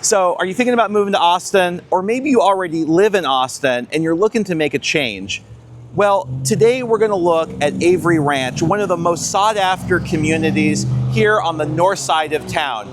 So are you thinking about moving to Austin, or maybe you already live in Austin and you're looking to make a change? Well, today we're going to look at Avery Ranch, one of the most sought after communities here on the north side of town.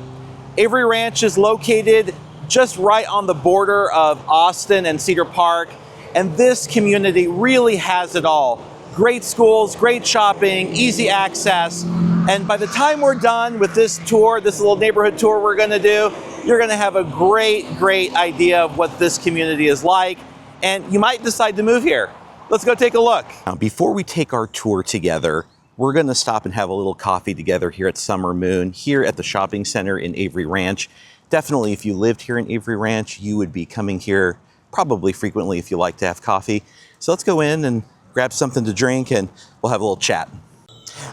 Avery Ranch is located just right on the border of Austin and Cedar Park, and this community really has it all. Great schools, great shopping, easy access, and by the time we're done with this tour, this little neighborhood tour we're going to do, you're going to have a great idea of what this community is like, and you might decide to move here. Let's go take a look. Now, before we take our tour together, we're going to stop and have a little coffee together here at Summer Moon, here at the shopping center in Avery Ranch. Definitely, if you lived here in Avery Ranch, you would be coming here probably frequently if you like to have coffee. So let's go in and grab something to drink and we'll have a little chat.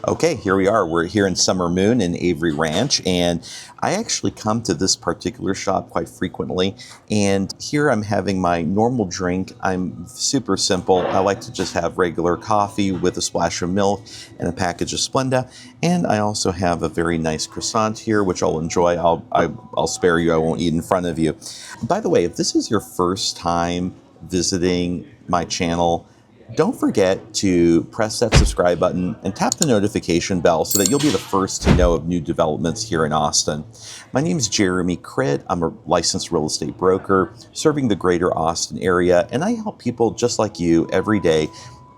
Okay, here we are. We're here in Summer Moon in Avery Ranch, and I actually come to this particular shop quite frequently, and here I'm having my normal drink. I'm super simple. I like to just have regular coffee with a splash of milk and a package of Splenda, and I also have a very nice croissant here, which I'll enjoy. I'll spare you. I won't eat in front of you. By the way, if this is your first time visiting my channel, don't forget to press that subscribe button and tap the notification bell so that you'll be the first to know of new developments here in Austin. My name is Jeremy Critt. I'm a licensed real estate broker serving the greater Austin area, and I help people just like you every day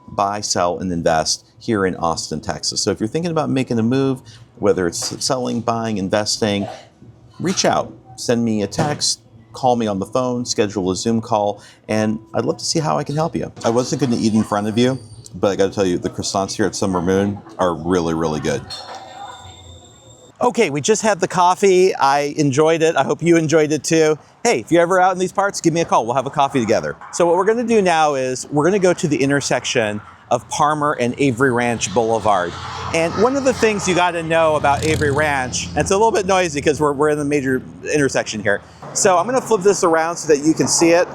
buy, sell, and invest here in Austin, Texas. So if you're thinking about making a move, whether it's selling, buying, investing, reach out, send me a text, call me on the phone, schedule a Zoom call, and I'd love to see how I can help you. I wasn't going to eat in front of you, but I got to tell you, the croissants here at Summer Moon are really good. Okay, we just had the coffee. I enjoyed it. I hope you enjoyed it too. Hey, if you're ever out in these parts, give me a call. We'll have a coffee together. So what we're going to do now is we're going to go to the intersection of Parmer and Avery Ranch Boulevard. And one of the things you got to know about Avery Ranch, and it's a little bit noisy because we're in the major intersection here. So I'm going to flip this around so that you can see it.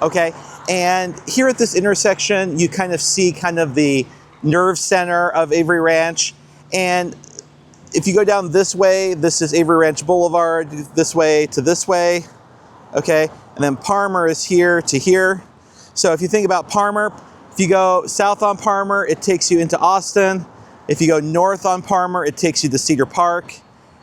Okay, and here at this intersection, you kind of see kind of the nerve center of Avery Ranch. And if you go down this way, this is Avery Ranch Boulevard, this way to this way. Okay, and then Parmer is here to here. So if you think about Parmer, if you go south on Parmer, it takes you into Austin. If you go north on Parmer, it takes you to Cedar Park.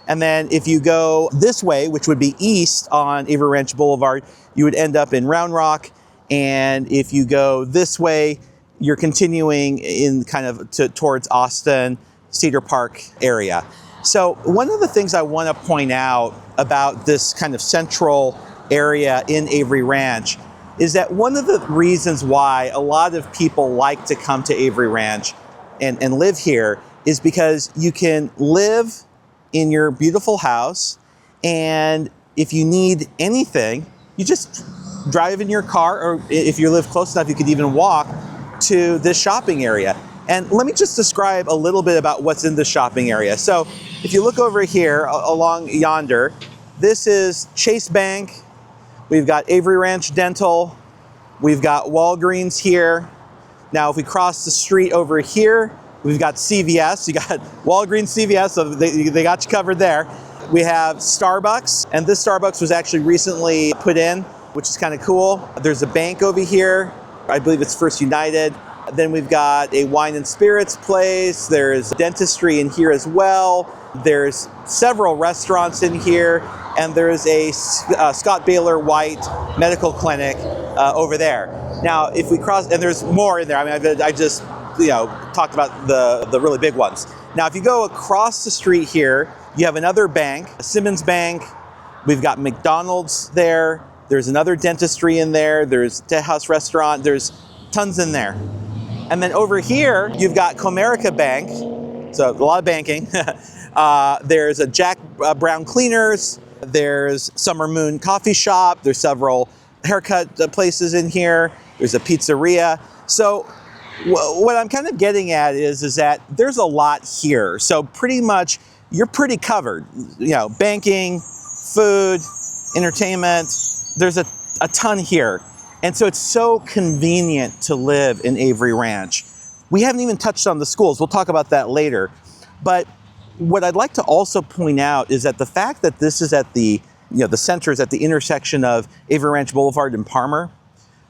And then if you go this way, which would be east on Avery Ranch Boulevard, you would end up in Round Rock. And if you go this way, you're continuing in kind of towards Austin, Cedar Park area. So one of the things I want to point out about this kind of central area in Avery Ranch is that one of the reasons why a lot of people like to come to Avery Ranch and live here is because you can live in your beautiful house, and if you need anything, you just drive in your car, or if you live close enough, you could even walk to this shopping area. And let me just describe a little bit about what's in this shopping area. So if you look over here along yonder, this is Chase Bank. We've got Avery Ranch Dental. We've got Walgreens here. Now, if we cross the street over here, we've got CVS. You got Walgreens, CVS, so they got you covered there. We have Starbucks, and this Starbucks was actually recently put in, which is kind of cool. There's a bank over here. I believe it's First United. Then we've got a wine and spirits place. There's dentistry in here as well. There's several restaurants in here, and there's a Scott Baylor White medical clinic over there. Now, if we cross, and there's more in there. I mean, I just talked about the really big ones. Now, if you go across the street here, you have another bank, Simmons Bank. We've got McDonald's there. There's another dentistry in there. There's Tejas Restaurant. There's tons in there. And then over here, you've got Comerica Bank. So a lot of banking. There's a Jack Brown Cleaners. There's Summer Moon Coffee Shop. There's several haircut places in here. There's a pizzeria. So what I'm kind of getting at is that there's a lot here. So pretty much you're pretty covered. Banking, food, entertainment. There's a ton here. And so it's so convenient to live in Avery Ranch. We haven't even touched on the schools. We'll talk about that later. But what I'd like to also point out is that the fact that this is at the the center is at the intersection of Avery Ranch Boulevard and Palmer.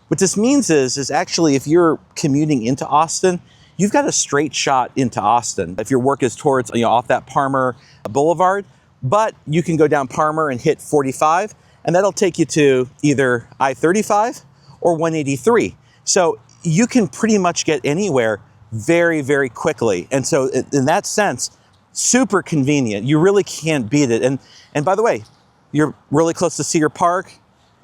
What this means is actually if you're commuting into Austin, you've got a straight shot into Austin. If your work is towards, off that Palmer Boulevard, but you can go down Palmer and hit 45, and that'll take you to either I-35 or 183. So you can pretty much get anywhere very, very quickly. And so in that sense, super convenient. You really can't beat it. And by the way, you're really close to Cedar Park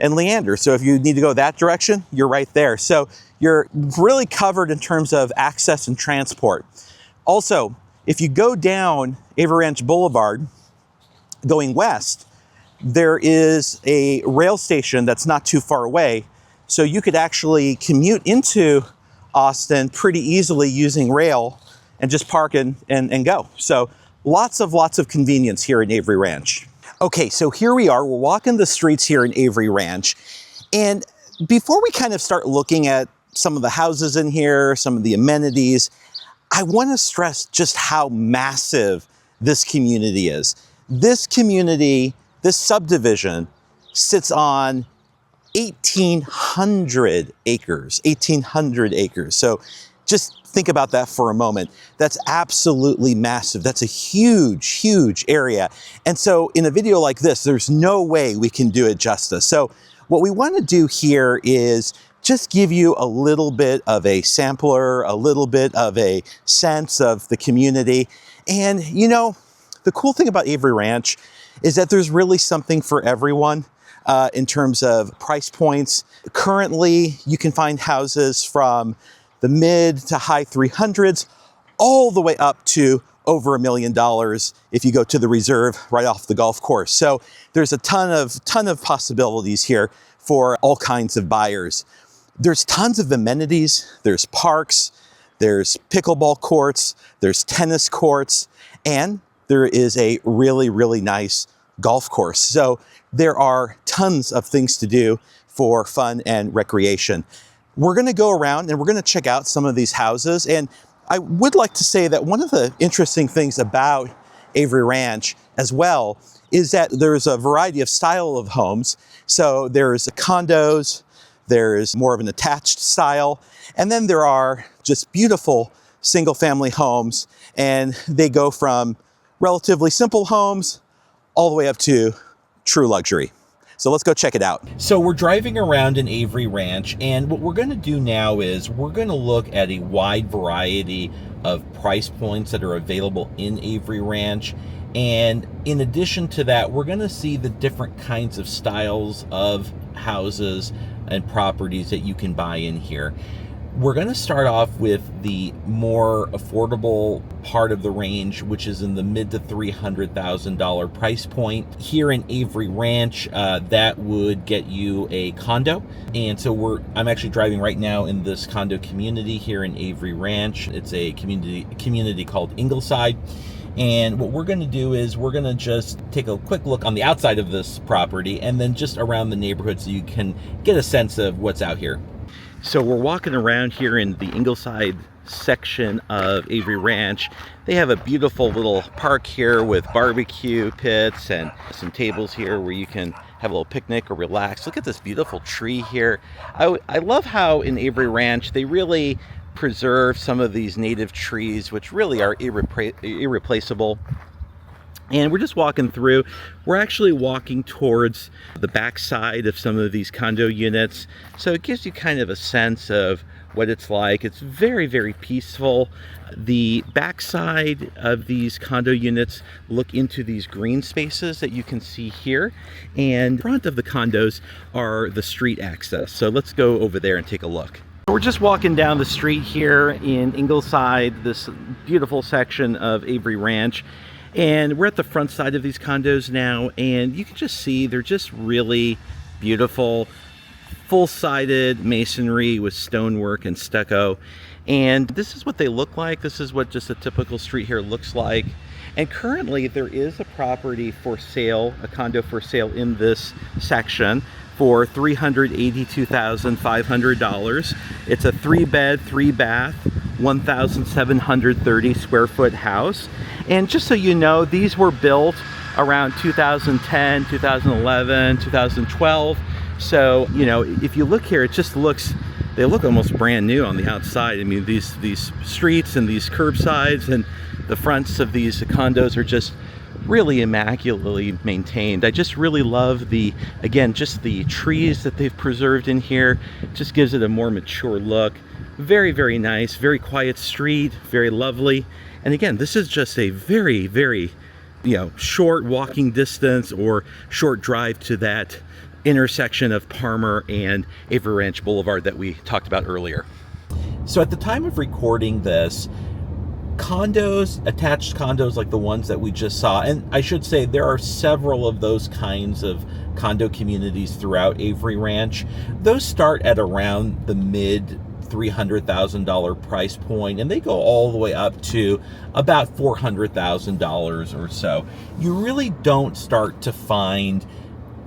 and Leander. So if you need to go that direction, you're right there. So you're really covered in terms of access and transport. Also, if you go down Avery Ranch Boulevard, going west, there is a rail station that's not too far away. So you could actually commute into Austin pretty easily using rail and just park and go. So lots of convenience here in Avery Ranch. Okay, so here we are. We're walking the streets here in Avery Ranch. And before we kind of start looking at some of the houses in here, some of the amenities, I want to stress just how massive this community is. This community, this subdivision, sits on 1,800 acres, 1,800 acres. So just think about that for a moment. That's absolutely massive. That's a huge, huge area. And so in a video like this, there's no way we can do it justice. So what we want to do here is just give you a little bit of a sampler, a little bit of a sense of the community. And the cool thing about Avery Ranch is that there's really something for everyone in terms of price points. Currently, you can find houses from the mid to high 300s, all the way up to over $1 million if you go to the reserve right off the golf course. So there's a ton of possibilities here for all kinds of buyers. There's tons of amenities. There's parks, there's pickleball courts, there's tennis courts, and there is a really, really nice golf course. So there are tons of things to do for fun and recreation. We're going to go around and we're going to check out some of these houses. And I would like to say that one of the interesting things about Avery Ranch as well is that there's a variety of style of homes. So there's condos, there's more of an attached style, and then there are just beautiful single family homes, and they go from relatively simple homes all the way up to true luxury. So let's go check it out. So we're driving around in Avery Ranch, and what we're going to do now is we're going to look at a wide variety of price points that are available in Avery Ranch. And in addition to that, we're going to see the different kinds of styles of houses and properties that you can buy in here. We're going to start off with the more affordable part of the range, which is in the mid to $300,000 price point. Here in Avery Ranch, that would get you a condo. And so I'm actually driving right now in this condo community here in Avery Ranch. It's a community called Ingleside. And what we're going to do is we're going to just take a quick look on the outside of this property and then just around the neighborhood so you can get a sense of what's out here. So we're walking around here in the Ingleside section of Avery Ranch. They have a beautiful little park here with barbecue pits and some tables here where you can have a little picnic or relax. Look at this beautiful tree here. I love how in Avery Ranch they really preserve some of these native trees, which really are irreplaceable. And we're just walking through. We're actually walking towards the backside of some of these condo units. So it gives you kind of a sense of what it's like. It's very, very peaceful. The backside of these condo units look into these green spaces that you can see here. And in front of the condos are the street access. So let's go over there and take a look. We're just walking down the street here in Ingleside, this beautiful section of Avery Ranch. And we're at the front side of these condos now, and you can just see they're just really beautiful, full-sided masonry with stonework and stucco. And this is what they look like. This is what just a typical street here looks like. And currently there is a property for sale, a condo for sale in this section for $382,500. It's a 3-bed, 3-bath, 1,730 square foot house. And just so you know, these were built around 2010, 2011, 2012. So, you know, if you look here, it just looks, they look almost brand new on the outside. I mean, these streets and these curbsides and the fronts of these condos are just really immaculately maintained. I just really love the, again, just the trees that they've preserved in here. Just gives it a more mature look. Very, very nice, very quiet street, very lovely. And again, this is just a very, very, you know, short walking distance or short drive to that intersection of Parmer and Avery Ranch Boulevard that we talked about earlier. So at the time of recording this, condos, attached condos like the ones that we just saw, and I should say there are several of those kinds of condo communities throughout Avery Ranch. Those start at around the mid $300,000 price point, and they go all the way up to about $400,000 or so. You really don't start to find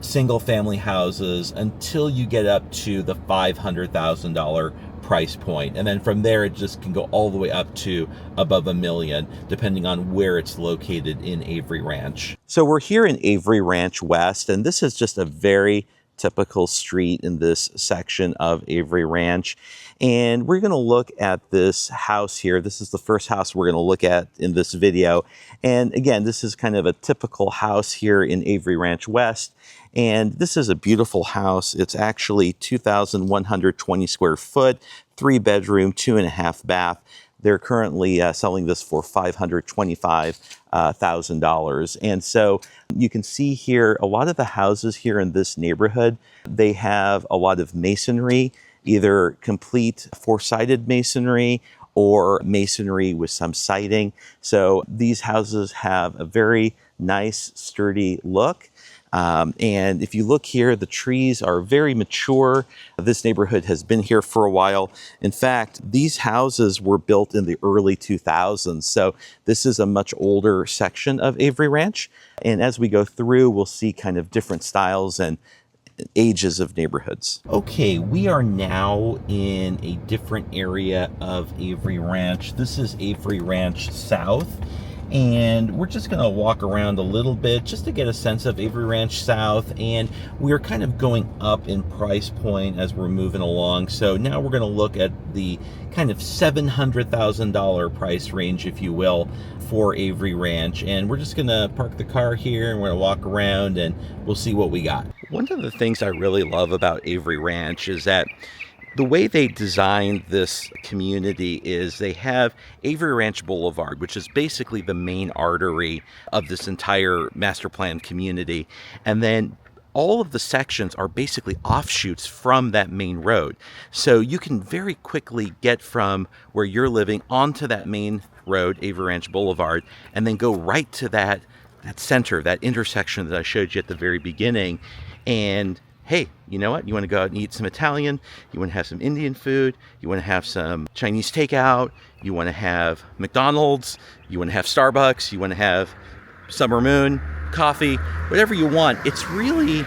single family houses until you get up to the $500,000 price point, and then from there it just can go all the way up to above $1 million, depending on where it's located in Avery Ranch. So we're here in Avery Ranch West, and this is just a very typical street in this section of Avery Ranch. And we're going to look at this house here. This is the first house we're going to look at in this video. And again, this is kind of a typical house here in Avery Ranch West. And this is a beautiful house. It's actually 2,120 square foot, 3-bedroom, 2.5 bath. They're currently selling this for $525,000. And so you can see here, a lot of the houses here in this neighborhood, they have a lot of masonry, either complete 4-sided masonry or masonry with some siding. So these houses have a very nice, sturdy look. And if you look here, the trees are very mature. This neighborhood has been here for a while. In fact, these houses were built in the early 2000s. So this is a much older section of Avery Ranch. And as we go through, we'll see kind of different styles and ages of neighborhoods. Okay, we are now in a different area of Avery Ranch. This is Avery Ranch South. And we're just going to walk around a little bit just to get a sense of Avery Ranch South. And we're kind of going up in price point as we're moving along. So now we're going to look at the kind of $700,000 price range, if you will, for Avery Ranch. And we're just going to park the car here and we're going to walk around and we'll see what we got. One of the things I really love about Avery Ranch is that the way they designed this community is they have Avery Ranch Boulevard, which is basically the main artery of this entire master plan community. And then all of the sections are basically offshoots from that main road. So you can very quickly get from where you're living onto that main road, Avery Ranch Boulevard, and then go right to that center, that intersection that I showed you at the very beginning. And hey, you know what? You want to go out and eat some Italian, you want to have some Indian food, you want to have some Chinese takeout, you want to have McDonald's, you want to have Starbucks, you want to have Summer Moon, coffee, whatever you want. It's really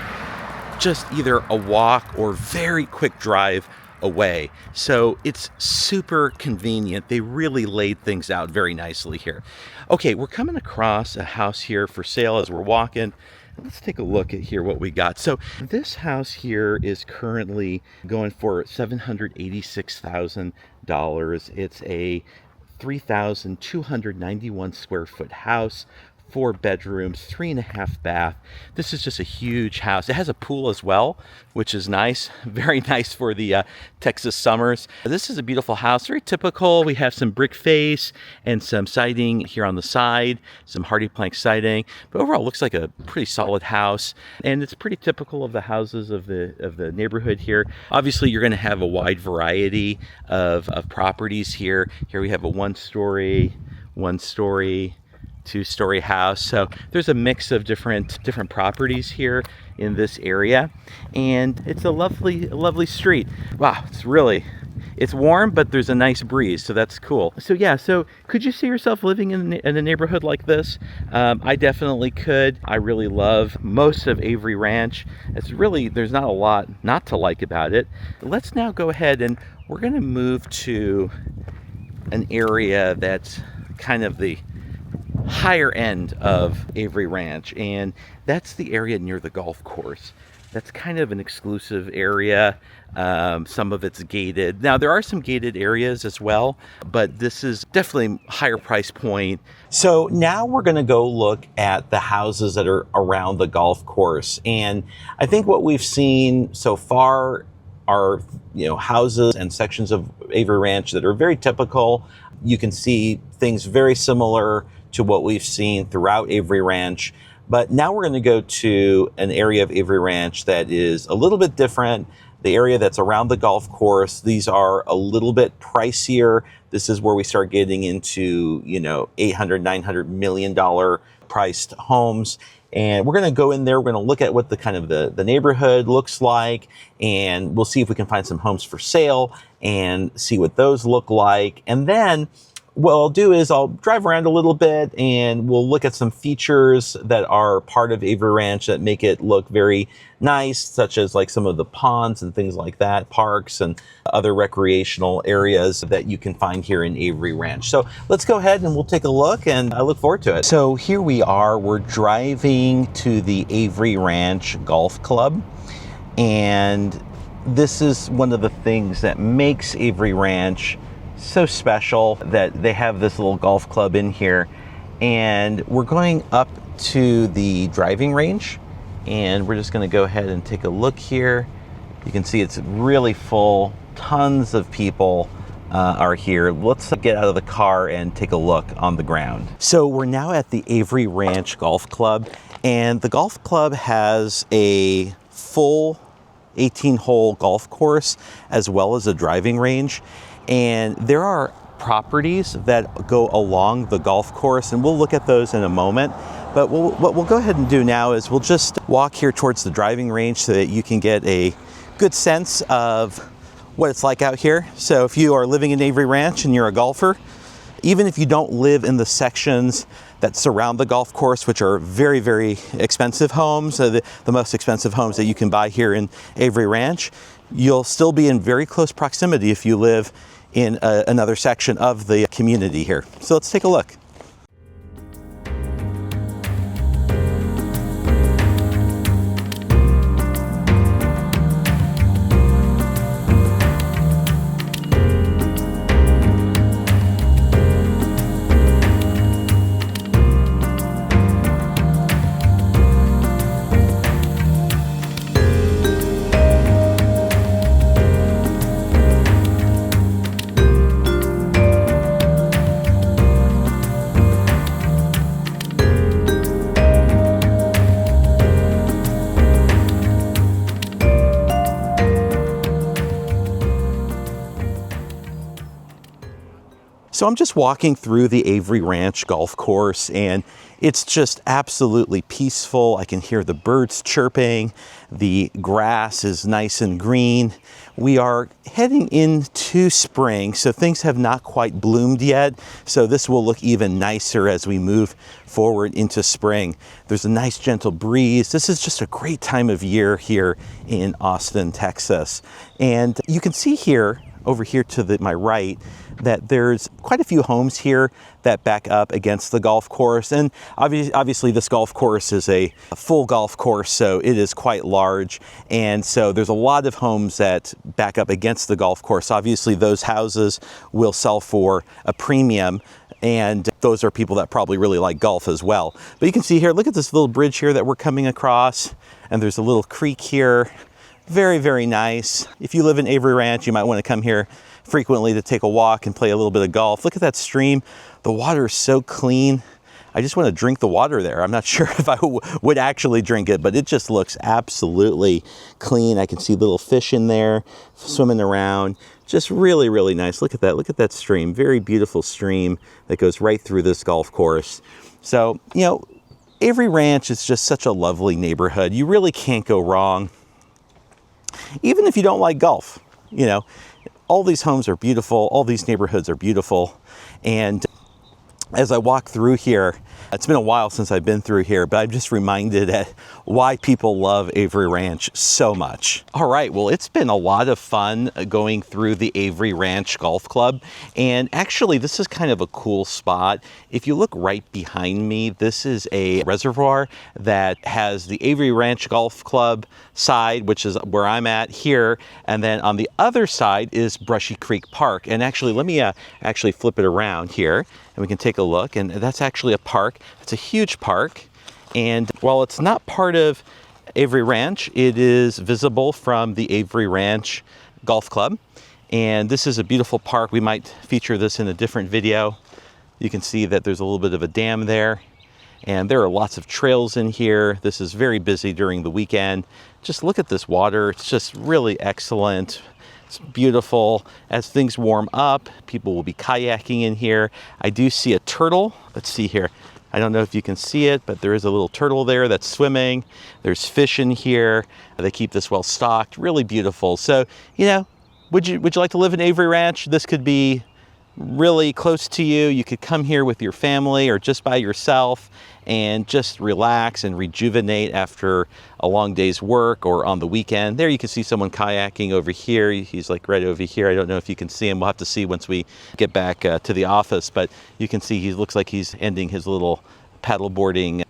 just either a walk or very quick drive away. So it's super convenient. They really laid things out very nicely here. Okay, we're coming across a house here for sale as we're walking. Let's take a look at here what we got. So this house here is currently going for $786,000. It's a 3,291 square foot house, 4 bedrooms, 3.5 bath. This is just a huge house. It has a pool as well, which is nice. Very nice for the Texas summers. This is a beautiful house, very typical. We have some brick face and some siding here on the side, some hardy plank siding. But overall, it looks like a pretty solid house. And it's pretty typical of the houses of the neighborhood here. Obviously, you're going to have a wide variety of properties here. Here we have a 1-story, 2-story house. So there's a mix of different properties here in this area, and it's a lovely street. Wow, it's warm, but there's a nice breeze, so that's cool. So yeah, so could you see yourself living in a neighborhood like this? I definitely could. I really love most of Avery Ranch. There's not a lot not to like about it. Let's now go ahead and we're going to move to an area that's kind of the higher end of Avery Ranch, and that's the area near the golf course. That's kind of an exclusive area. Some of it's gated. Now, there are some gated areas as well, but this is definitely a higher price point. So now we're going to go look at the houses that are around the golf course. And I think what we've seen so far are, houses and sections of Avery Ranch that are very typical. You can see things very similar to what we've seen throughout Avery Ranch. But now we're going to go to an area of Avery Ranch that is a little bit different. The area that's around the golf course, these are a little bit pricier. This is where we start getting into, $800, $900 million priced homes. And we're going to go in there. We're going to look at what the kind of the neighborhood looks like. And we'll see if we can find some homes for sale and see what those look like. And then what I'll do is I'll drive around a little bit and we'll look at some features that are part of Avery Ranch that make it look very nice, such as like some of the ponds and things like that, parks and other recreational areas that you can find here in Avery Ranch. So let's go ahead and we'll take a look, and I look forward to it. So here we are, we're driving to the Avery Ranch Golf Club, and this is one of the things that makes Avery Ranch so special, that they have this little golf club in here. And we're going up to the driving range, and we're just going to go ahead and take a look here. You can see it's really full. Tons of people are here. Let's get out of the car and take a look on the ground. So we're now at the Avery Ranch Golf Club, and the golf club has a full 18-hole golf course as well as a driving range. And there are properties that go along the golf course, and we'll look at those in a moment. But what we'll go ahead and do now is we'll just walk here towards the driving range so that you can get a good sense of what it's like out here. So if you are living in Avery Ranch and you're a golfer, even if you don't live in the sections that surround the golf course, which are very, very expensive homes, the most expensive homes that you can buy here in Avery Ranch, you'll still be in very close proximity if you live in another section of the community here. So let's take a look. So I'm just walking through the Avery Ranch Golf Course, and it's just absolutely peaceful. I can hear the birds chirping. The grass is nice and green. We are heading into spring, so things have not quite bloomed yet. So this will look even nicer as we move forward into spring. There's a nice gentle breeze. This is just a great time of year here in Austin, Texas. And you can see here, over here to my right, that there's quite a few homes here that back up against the golf course. And obviously this golf course is a full golf course, so it is quite large. And so there's a lot of homes that back up against the golf course. Obviously those houses will sell for a premium, and those are people that probably really like golf as well. But you can see here, look at this little bridge here that we're coming across, and there's a little creek here. Very, very nice. If you live in Avery Ranch, you might want to come here frequently to take a walk and play a little bit of golf. Look at that stream. The water is so clean. I just want to drink the water there. I'm not sure if I would actually drink it, but it just looks absolutely clean. I can see little fish in there swimming around. Just really, really nice. Look at that. Look at that stream. Very beautiful stream that goes right through this golf course. So, Avery Ranch is just such a lovely neighborhood. You really can't go wrong. Even if you don't like golf, all these homes are beautiful. All these neighborhoods are beautiful. And as I walk through here, It's been a while since I've been through here, but I'm just reminded at why people love Avery Ranch so much. All right, well, it's been a lot of fun going through the Avery Ranch Golf Club. And actually, this is kind of a cool spot. If you look right behind me, this is a reservoir that has the Avery Ranch Golf Club side, which is where I'm at here. And then on the other side is Brushy Creek Park. And actually, let me actually flip it around here and we can take a look. And that's actually a park. It's a huge park. And while it's not part of Avery Ranch, it is visible from the Avery Ranch Golf Club. And this is a beautiful park. We might feature this in a different video. You can see that there's a little bit of a dam there. And there are lots of trails in here. This is very busy during the weekend. Just look at this water. It's just really excellent. It's beautiful. As things warm up, people will be kayaking in here. I do see a turtle. Let's see here. I don't know if you can see it, but there is a little turtle there that's swimming. There's fish in here. They keep this well stocked. Really beautiful. So, you know, would you like to live in Avery Ranch? This could be really close to you. You could come here with your family or just by yourself and just relax and rejuvenate after a long day's work or on the weekend. There you can see someone kayaking over here. He's like right over here. I don't know if you can see him. We'll have to see once we get back to the office, but you can see he looks like he's ending his little paddleboarding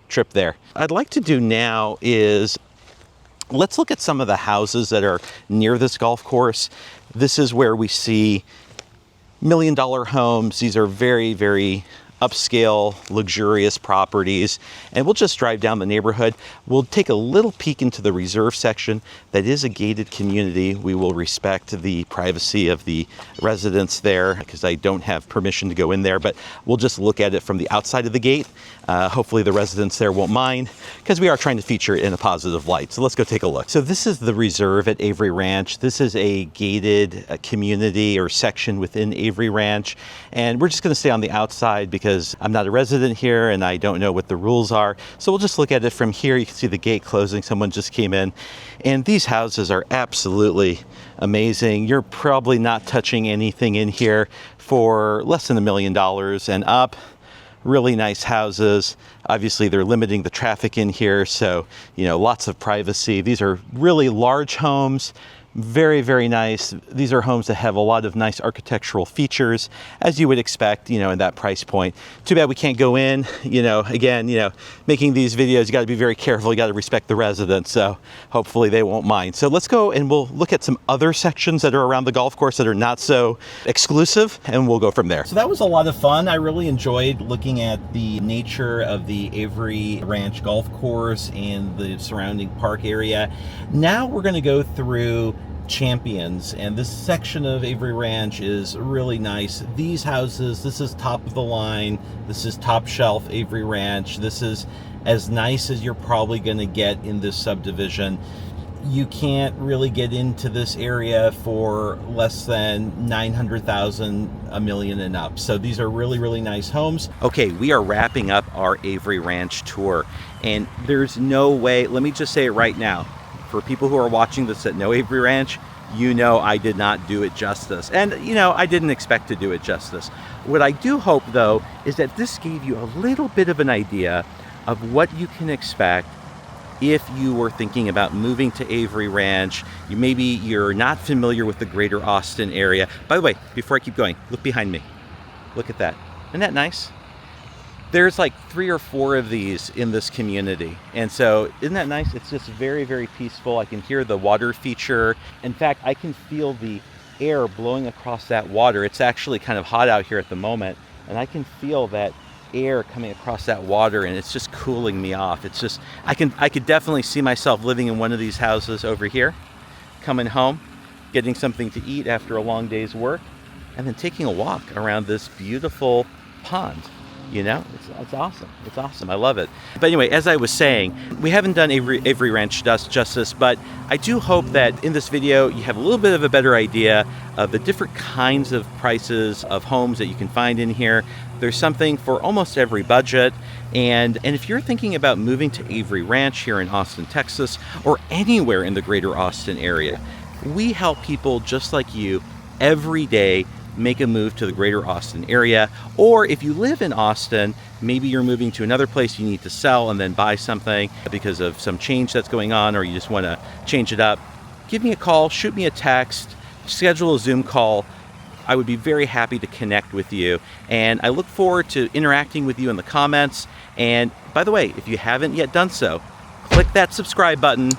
trip there. I'd like to do now is let's look at some of the houses that are near this golf course. This is where we see $1 million homes. These are very, very upscale, luxurious properties. And we'll just drive down the neighborhood. We'll take a little peek into the reserve section. That is a gated community. We will respect the privacy of the residents there because I don't have permission to go in there, but we'll just look at it from the outside of the gate. Hopefully the residents there won't mind because we are trying to feature it in a positive light. So let's go take a look. So this is the reserve at Avery Ranch. This is a gated community or section within Avery Ranch. And we're just going to stay on the outside because I'm not a resident here and I don't know what the rules are. So we'll just look at it from here. You can see the gate closing. Someone just came in. And these houses are absolutely amazing. You're probably not touching anything in here for less than $1 million and up. Really nice houses. Obviously, they're limiting the traffic in here, so, you know, lots of privacy. These are really large homes. Very, very nice. These are homes that have a lot of nice architectural features, as you would expect, you know, in that price point. Too bad we can't go in, you know, again, you know, making these videos, you got to be very careful. You got to respect the residents. So hopefully they won't mind. So let's go and we'll look at some other sections that are around the golf course that are not so exclusive, and we'll go from there. So that was a lot of fun. I really enjoyed looking at the nature of the Avery Ranch Golf Course and the surrounding park area. Now we're going to go through Champions, and this section of Avery Ranch is really nice. These houses, this is top of the line. This is top shelf Avery Ranch. This is as nice as you're probably going to get in this subdivision. You can't really get into this area for less than $900,000, $1 million and up. So these are really, really nice homes. Okay, we are wrapping up our Avery Ranch tour, and there's no way, let me just say it right now, for people who are watching this that know Avery Ranch, you know I did not do it justice. And, you know, I didn't expect to do it justice. What I do hope, though, is that this gave you a little bit of an idea of what you can expect if you were thinking about moving to Avery Ranch. Maybe you're not familiar with the greater Austin area. By the way, before I keep going, look behind me. Look at that. Isn't that nice? There's like 3 or 4 of these in this community. And so isn't that nice? It's just very, very peaceful. I can hear the water feature. In fact, I can feel the air blowing across that water. It's actually kind of hot out here at the moment. And I can feel that air coming across that water, and it's just cooling me off. It's just, I could definitely see myself living in one of these houses over here, coming home, getting something to eat after a long day's work, and then taking a walk around this beautiful pond. You know, it's awesome. It's awesome. I love it. But anyway, as I was saying, we haven't done Avery Ranch justice, but I do hope that in this video you have a little bit of a better idea of the different kinds of prices of homes that you can find in here. There's something for almost every budget. And if you're thinking about moving to Avery Ranch here in Austin, Texas, or anywhere in the greater Austin area, we help people just like you every day make a move to the greater Austin area. Or if you live in Austin, maybe you're moving to another place you need to sell and then buy something because of some change that's going on, or you just want to change it up, give me a call, shoot me a text, schedule a Zoom call. I would be very happy to connect with you. And I look forward to interacting with you in the comments. And by the way, if you haven't yet done so, click that subscribe button,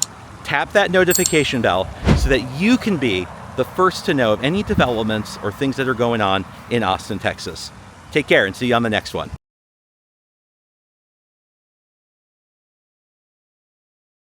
tap that notification bell so that you can be the first to know of any developments or things that are going on in Austin, Texas. Take care and see you on the next one.